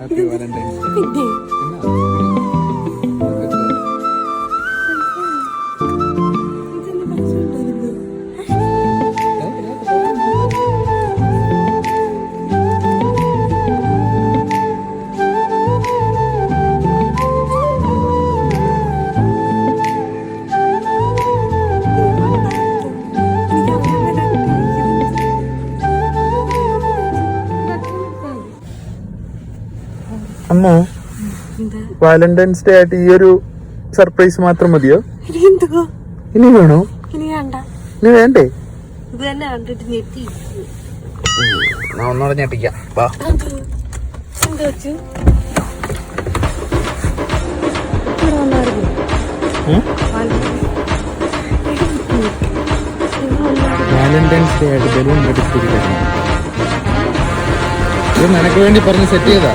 Happy Valentine's day. പിന്നെ ഇതെന്നെ പറഞ്ഞോണ്ടിരുന്നു. അമ്മോ, വാലന്റൈൻസ് ഡേ ആയിട്ട് ഈ ഒരു സർപ്രൈസ് മാത്രം മതിയോ? ഇനി എന്തുവാ? ഇനി വേണോ? ഇനി വേണ്ട. ഇനി വേണ്ടേ? ഇത് തന്നെ കണ്ടിട്ട് ഞെട്ടി. ഞാൻ ഒന്നുകൂടെ ഞെട്ടിക്കാം. വാ. എന്താ വെച്ചു? ഇവിടെ വന്നായിരുന്നു. വാലന്റൈൻസ് ഡേ ആയിട്ട് ബലൂൺ എടുത്തിരിക്കുന്നു. ഇത് നിനക്ക് വേണ്ടി പറഞ്ഞ് സെറ്റ് ചെയ്താ.